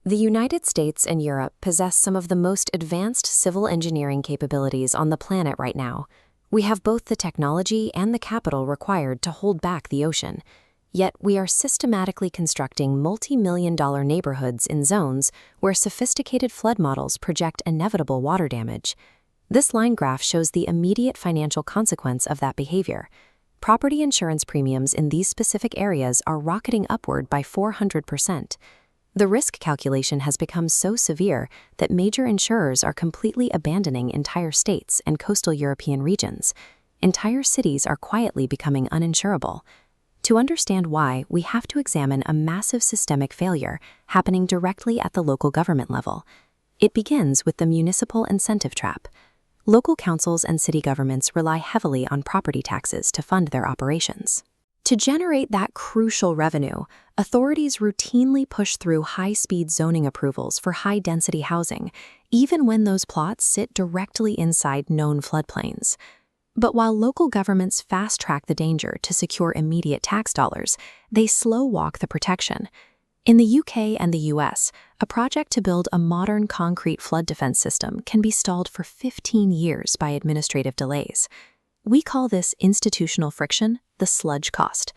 The United States and Europe possess some of the most advanced civil engineering capabilities on the planet right now. We have both the technology and the capital required to hold back the ocean. Yet we are systematically constructing multi-million-dollar neighborhoods in zones where sophisticated flood models project inevitable water damage. This line graph shows the immediate financial consequence of that behavior. Property insurance premiums in these specific areas are rocketing upward by 400%. The risk calculation has become so severe that major insurers are completely abandoning entire states and coastal European regions. Entire cities are quietly becoming uninsurable. To understand why, we have to examine a massive systemic failure happening directly at the local government level. It begins with the Municipal Incentive Trap. Local councils and city governments rely heavily on property taxes to fund their operations. To generate that crucial revenue, authorities routinely push through high-speed zoning approvals for high-density housing, even when those plots sit directly inside known floodplains. But while local governments fast-track the danger to secure immediate tax dollars, they slow-walk the protection. In the UK and the US, a project to build a modern concrete flood defense system can be stalled for 15 years by administrative delays. We call this institutional friction the sludge cost.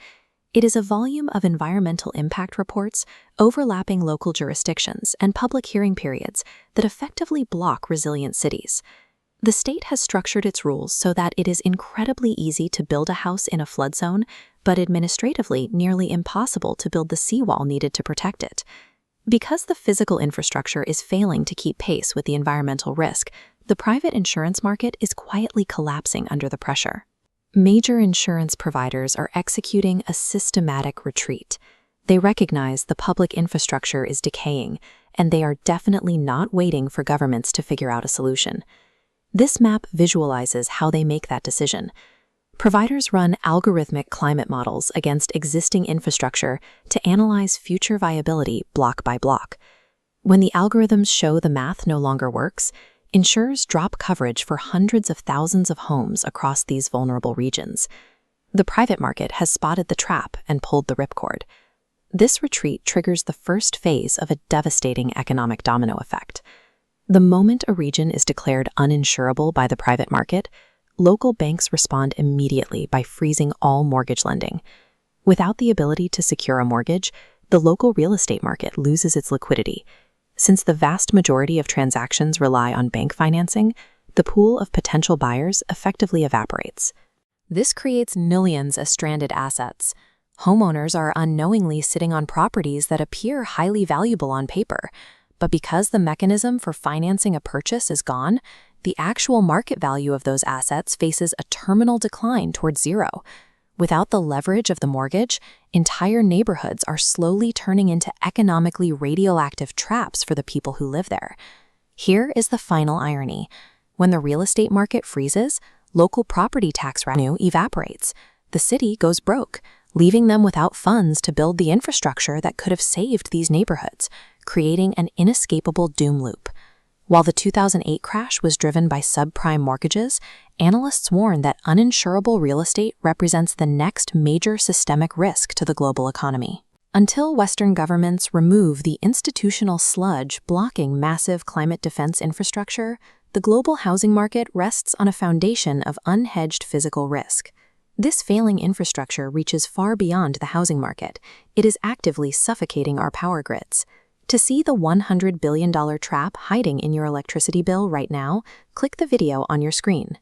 It is a volume of environmental impact reports overlapping local jurisdictions and public hearing periods that effectively block resilient cities. The state has structured its rules so that it is incredibly easy to build a house in a flood zone, but administratively nearly impossible to build the seawall needed to protect it. Because the physical infrastructure is failing to keep pace with the environmental risk, the private insurance market is quietly collapsing under the pressure. Major insurance providers are executing a systematic retreat. They recognize the public infrastructure is decaying, and they are definitely not waiting for governments to figure out a solution. This map visualizes how they make that decision. Providers run algorithmic climate models against existing infrastructure to analyze future viability block by block. When the algorithms show the math no longer works, insurers drop coverage for hundreds of thousands of homes across these vulnerable regions. The private market has spotted the trap and pulled the ripcord. This retreat triggers the first phase of a devastating economic domino effect. The moment a region is declared uninsurable by the private market, local banks respond immediately by freezing all mortgage lending. Without the ability to secure a mortgage, the local real estate market loses its liquidity. Since the vast majority of transactions rely on bank financing, the pool of potential buyers effectively evaporates. This creates millions of stranded assets. Homeowners are unknowingly sitting on properties that appear highly valuable on paper, but because the mechanism for financing a purchase is gone, the actual market value of those assets faces a terminal decline towards zero. Without the leverage of the mortgage, entire neighborhoods are slowly turning into economically radioactive traps for the people who live there. Here is the final irony. When the real estate market freezes, local property tax revenue evaporates. The city goes broke, leaving them without funds to build the infrastructure that could have saved these neighborhoods, creating an inescapable doom loop. While the 2008 crash was driven by subprime mortgages, analysts warn that uninsurable real estate represents the next major systemic risk to the global economy. Until Western governments remove the institutional sludge blocking massive climate defense infrastructure, the global housing market rests on a foundation of unhedged physical risk. This failing infrastructure reaches far beyond the housing market. It is actively suffocating our power grids. To see the $100 billion trap hiding in your electricity bill right now, click the video on your screen.